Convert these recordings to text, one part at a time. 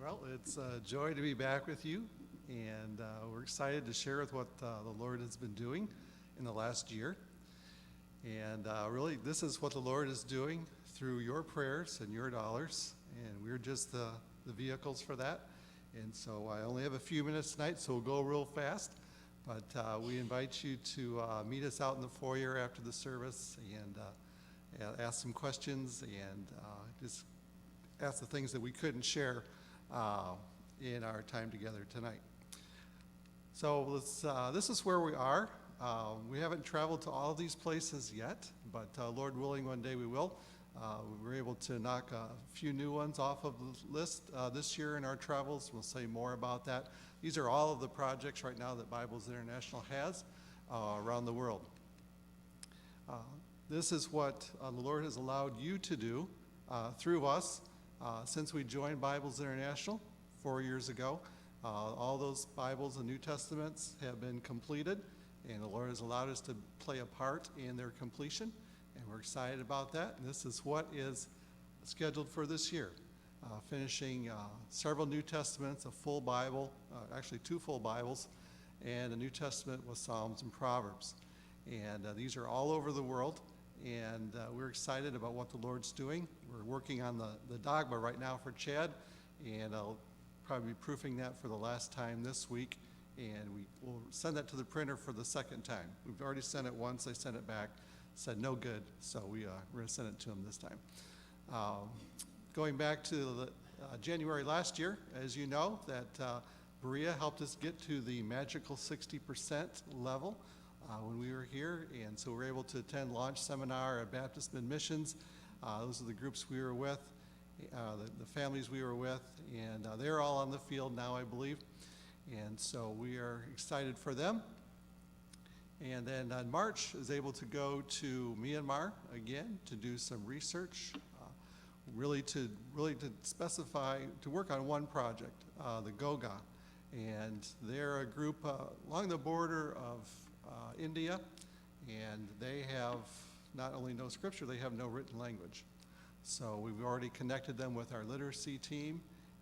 Well, it's a joy to be back with you, and we're excited to share with what the Lord has been doing in the last year. And really, this is what the Lord is doing through your prayers and your dollars, and we're just the vehicles for that. And so I only have a few minutes tonight, so we'll go real fast. But we invite you to meet us out in the foyer after the service and ask some questions and just ask the things that we couldn't share in our time together tonight. So this is where we are. We haven't traveled to all of these places yet, but Lord willing, one day we will. We were able to knock a few new ones off of the list this year in our travels. We'll say more about that. These are all of the projects right now that Bibles International has around the world. This is what the Lord has allowed you to do through us since we joined Bibles International 4 years ago. All those Bibles and New Testaments have been completed, and the Lord has allowed us to play a part in their completion, and we're excited about that. And this is what is scheduled for this year, finishing several New Testaments, a full Bible, actually 2 full Bibles, and a New Testament with Psalms and Proverbs. And these are all over the world, and we're excited about what the Lord's doing. We're working on the dogma right now for Chad, and I'll probably be proofing that for the last time this week, and we will send that to the printer for the second time. We've already sent it once. They sent it back, said no good, so we're going to send it to them this time. Going back to January last year, as you know, that Berea helped us get to the magical 60% level when we were here, and so we were able to attend launch seminar at Baptist Mid-Missions. Those are the groups we were with, the families we were with, and they're all on the field now, I believe, and so we are excited for them. And then in March, I was able to go to Myanmar again to do some research, really to specify, to work on one project, the Goga, and they're a group along the border of India, and they have not only no scripture, they have no written language. So we've already connected them with our literacy team,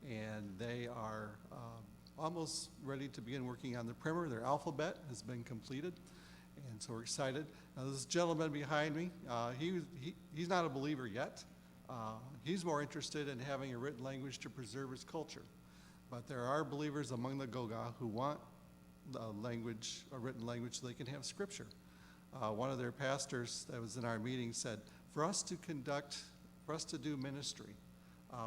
and they are almost ready to begin working on the primer. Their alphabet has been completed, and so we're excited. Now this gentleman behind me, he's not a believer yet. He's more interested in having a written language to preserve his culture. But there are believers among the Goga who want a written language so they can have scripture. One of their pastors that was in our meeting said, for us to do ministry,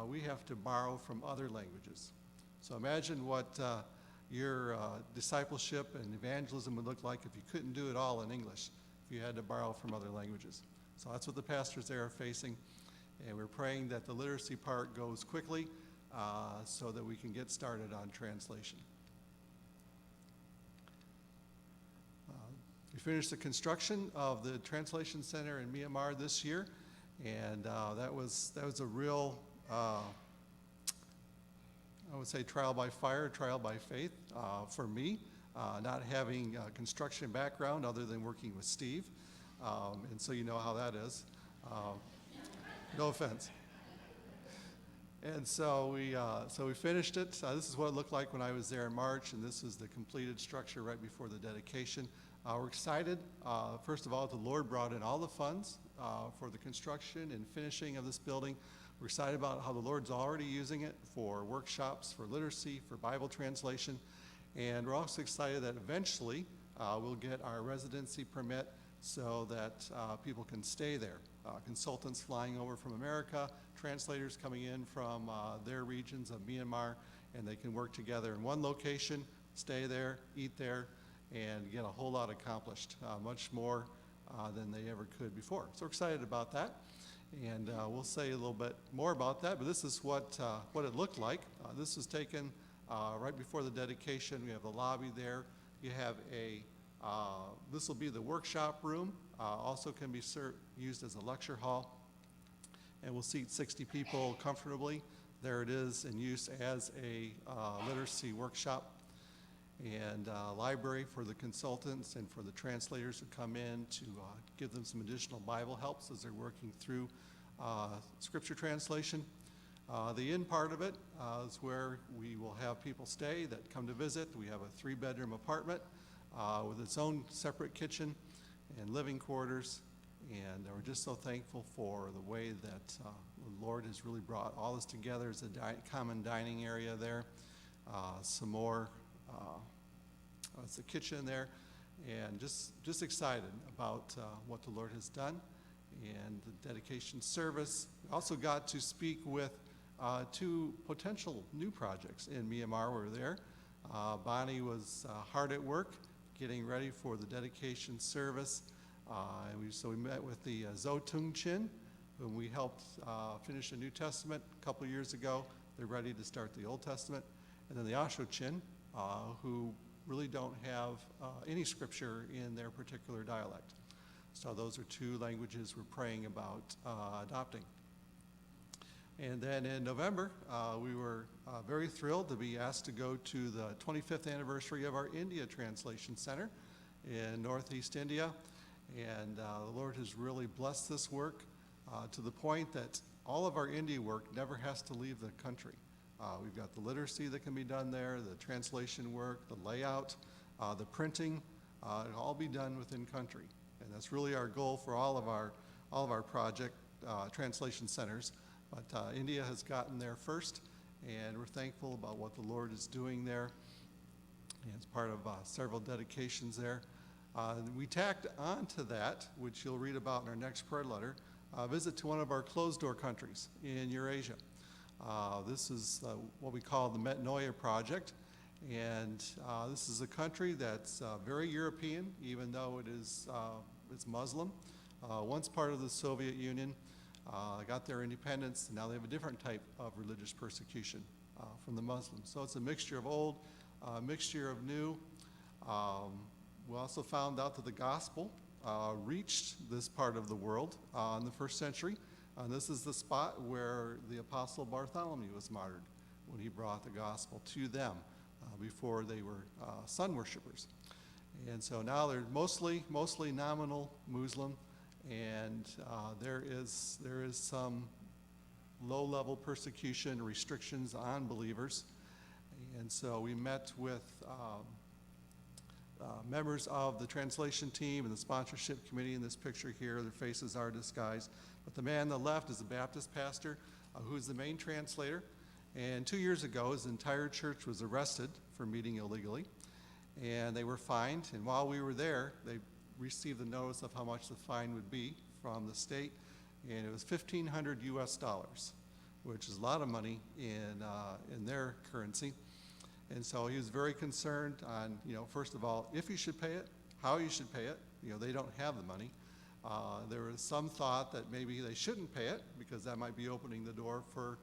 we have to borrow from other languages. So imagine what your discipleship and evangelism would look like if you couldn't do it all in English, if you had to borrow from other languages. So that's what the pastors there are facing, and we're praying that the literacy part goes quickly so that we can get started on translation. We finished the construction of the translation center in Myanmar this year, and that was a real, I would say, trial by fire, trial by faith for me, not having a construction background other than working with Steve, and so you know how that is. No offense. And so we finished it. This is what it looked like when I was there in March, and this is the completed structure right before the dedication. We're excited, first of all, the Lord brought in all the funds for the construction and finishing of this building. We're excited about how the Lord's already using it for workshops, for literacy, for Bible translation, and we're also excited that eventually we'll get our residency permit so that people can stay there. Consultants flying over from America, translators coming in from their regions of Myanmar, and they can work together in one location, stay there, eat there, and get a whole lot accomplished, much more than they ever could before. So we're excited about that, and we'll say a little bit more about that, but this is what it looked like. This was taken right before the dedication. We have the lobby there. You have this will be the workshop room, also can be used as a lecture hall, and we'll seat 60 people comfortably. There it is in use as a literacy workshop, and library for the consultants and for the translators who come in to give them some additional Bible helps as they're working through scripture translation. The inn part of it is where we will have people stay that come to visit. We have a 3-bedroom apartment with its own separate kitchen and living quarters. And we're just so thankful for the way that the Lord has really brought all this together. There's a common dining area there, some more, it's a kitchen there, and just excited about what the Lord has done and the dedication service. We also got to speak with 2 potential new projects in Myanmar. We were there. Bonnie was hard at work getting ready for the dedication service. So we met with the Zotung Chin, whom we helped finish a New Testament a couple of years ago. They're ready to start the Old Testament. And then the Asho Chin, who really don't have any scripture in their particular dialect. So those are 2 languages we're praying about adopting. And then in November, we were very thrilled to be asked to go to the 25th anniversary of our India Translation Center in Northeast India. And the Lord has really blessed this work to the point that all of our India work never has to leave the country. We've got the literacy that can be done there, the translation work, the layout, the printing, it'll all be done within country. And that's really our goal for all of our project translation centers. But India has gotten there first, and we're thankful about what the Lord is doing there. And it's part of several dedications there. We tacked on to that, which you'll read about in our next prayer letter, a visit to one of our closed-door countries in Eurasia. This is what we call the Metanoia Project, and this is a country that's very European, even though it's Muslim. Once part of the Soviet Union, got their independence, and now they have a different type of religious persecution from the Muslims. So it's a mixture of old, a mixture of new. We also found out that the gospel reached this part of the world in the 1st century. This is the spot where the Apostle Bartholomew was martyred when he brought the gospel to them before they were sun worshipers. And so now they're mostly nominal Muslim, and there is some low-level persecution, restrictions on believers. And so we met with members of the translation team and the sponsorship committee in this picture here. Their faces are disguised. But the man on the left is a Baptist pastor who's the main translator. And 2 years ago, his entire church was arrested for meeting illegally. And they were fined. And while we were there, they received the notice of how much the fine would be from the state. And it was $1,500 US, which is a lot of money in their currency. And so he was very concerned on, first of all, if you should pay it, how you should pay it. They don't have the money. There was some thought that maybe they shouldn't pay it because that might be opening the door for,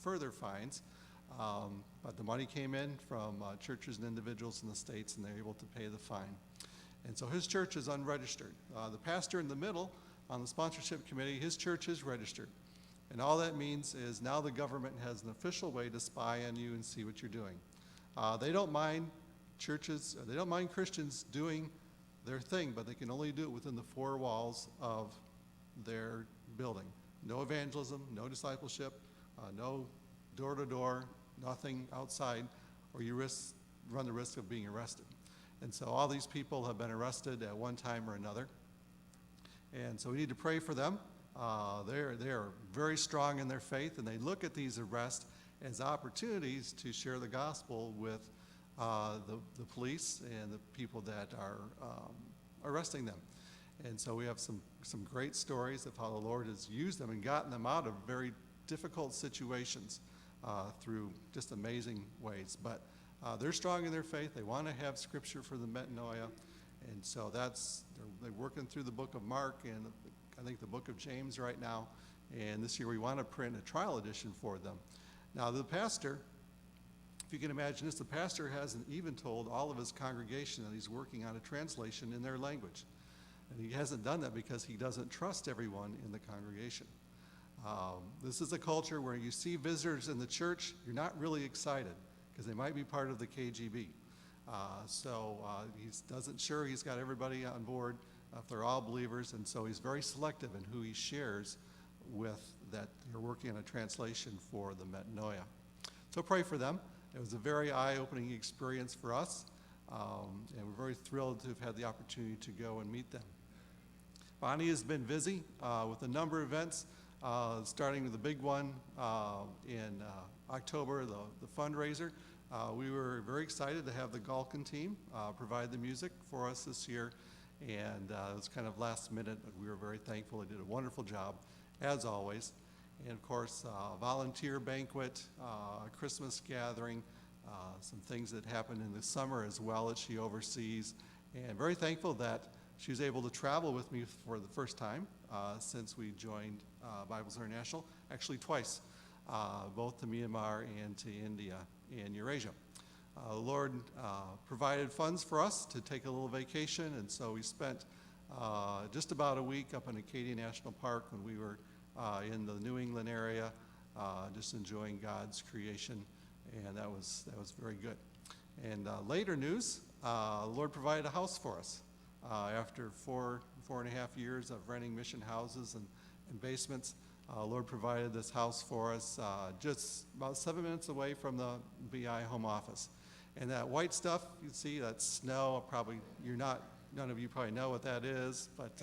further fines. But the money came in from churches and individuals in the States, and they're able to pay the fine. And so his church is unregistered. The pastor in the middle on the sponsorship committee, his church is registered. And all that means is now the government has an official way to spy on you and see what you're doing. They don't mind Christians doing their thing, but they can only do it within the 4 walls of their building. No evangelism, no discipleship, no door-to-door, nothing outside, or you run the risk of being arrested. And so all these people have been arrested at one time or another. And so we need to pray for them. They're very strong in their faith, and they look at these arrests as opportunities to share the gospel with the police and the people that are arresting them. And so we have some great stories of how the Lord has used them and gotten them out of very difficult situations through just amazing ways. But they're strong in their faith. They want to have scripture for the metanoia. And so they're working through the book of Mark and I think the book of James right now. And this year we want to print a trial edition for them. Now the pastor, if you can imagine this, the pastor hasn't even told all of his congregation that he's working on a translation in their language. And he hasn't done that because he doesn't trust everyone in the congregation. This is a culture where you see visitors in the church, you're not really excited because they might be part of the KGB. So he doesn't sure he's got everybody on board if they're all believers, and so he's very selective in who he shares with that they're working on a translation for the Metanoia. So pray for them. It was a very eye-opening experience for us, and we're very thrilled to have had the opportunity to go and meet them. Bonnie has been busy with a number of events, starting with the big one in October, the fundraiser. We were very excited to have the Galkin team provide the music for us this year, and it was kind of last minute, but we were very thankful. They did a wonderful job, as always. And of course, volunteer banquet, Christmas gathering, some things that happen in the summer as well that she oversees. And very thankful that she was able to travel with me for the first time since we joined Bibles International, actually twice, both to Myanmar and to India and Eurasia. The Lord provided funds for us to take a little vacation, and so we spent just about a week up in Acadia National Park when we were in the New England area, just enjoying God's creation, and that was very good. And later news, the Lord provided a house for us. After four and a half years of renting mission houses and basements, Lord provided this house for us just about 7 minutes away from the BI home office. And that white stuff you see, that's snow. None of you probably know what that is, but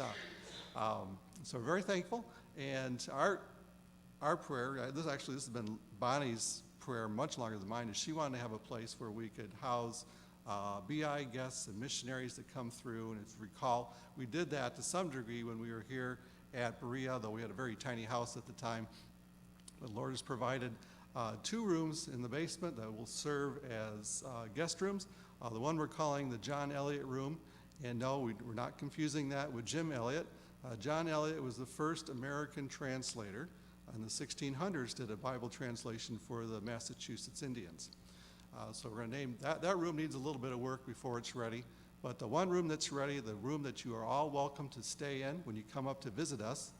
so we're very thankful. And our prayer, this has been Bonnie's prayer much longer than mine, is she wanted to have a place where we could house BI guests and missionaries that come through. And if you recall, we did that to some degree when we were here at Berea, though we had a very tiny house at the time. The Lord has provided 2 rooms in the basement that will serve as guest rooms. The one we're calling the John Eliot room. And no, we're not confusing that with Jim Eliot. John Eliot was the first American translator. In the 1600s, did a Bible translation for the Massachusetts Indians. So we're going to name that room needs a little bit of work before it's ready. But the one room that's ready, the room that you are all welcome to stay in when you come up to visit us,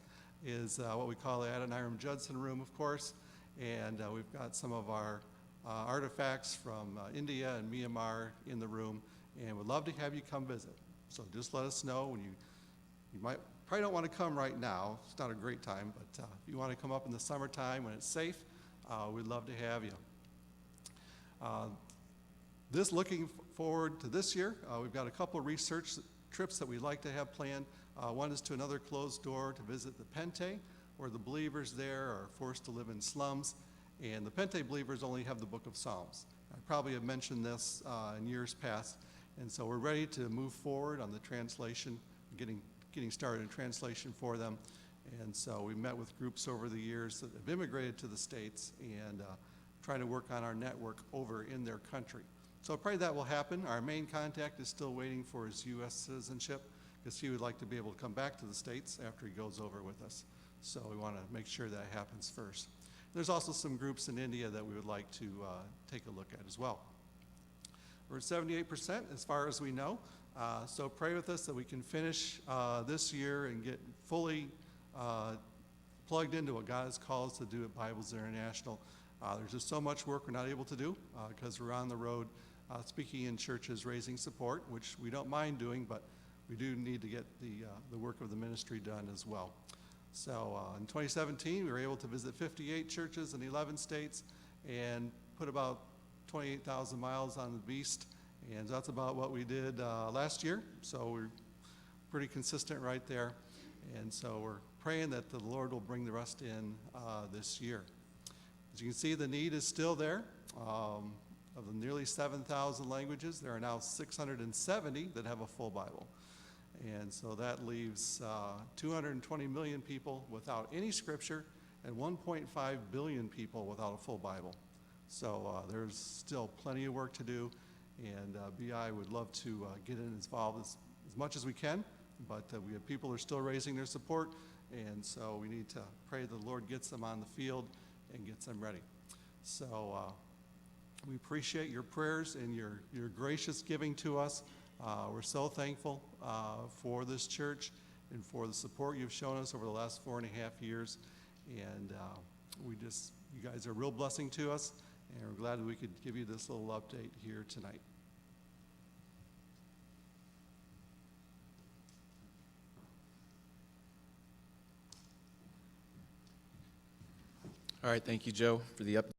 is what we call the Adoniram Judson room, of course. And we've got some of our artifacts from India and Myanmar in the room, and would love to have you come visit. So just let us know when you probably don't want to come right now. It's not a great time, but if you want to come up in the summertime when it's safe, we'd love to have you. Looking forward to this year, we've got a couple of research trips that we'd like to have planned. One is to another closed door to visit the Pente, where the believers there are forced to live in slums, and the Pente believers only have the book of Psalms. I probably have mentioned this in years past, and so we're ready to move forward on the translation, getting started in translation for them. And so we met with groups over the years that have immigrated to the States and trying to work on our network over in their country. So I pray that will happen. Our main contact is still waiting for his U.S. citizenship because he would like to be able to come back to the States after he goes over with us. So we want to make sure that happens first. There's also some groups in India that we would like to take a look at as well. We're at 78% as far as we know. So pray with us that we can finish this year and get fully plugged into what God has called us to do at Bibles International. There's just so much work we're not able to do because we're on the road speaking in churches, raising support, which we don't mind doing, but we do need to get the work of the ministry done as well. So in 2017, we were able to visit 58 churches in 11 states and put about 28,000 miles on the beast. And that's about what we did last year. So we're pretty consistent right there. And so we're praying that the Lord will bring the rest in this year. As you can see, the need is still there. Of the nearly 7,000 languages, there are now 670 that have a full Bible. And so that leaves 220 million people without any scripture and 1.5 billion people without a full Bible. So there's still plenty of work to do, and BI would love to get involved as much as we can, but we have people who are still raising their support, and so we need to pray the Lord gets them on the field and gets them ready. So we appreciate your prayers and your gracious giving to us. We're so thankful for this church and for the support you've shown us over the last 4.5 years, and you guys are a real blessing to us, and we're glad that we could give you this little update here tonight. All right, thank you, Joe, for the update.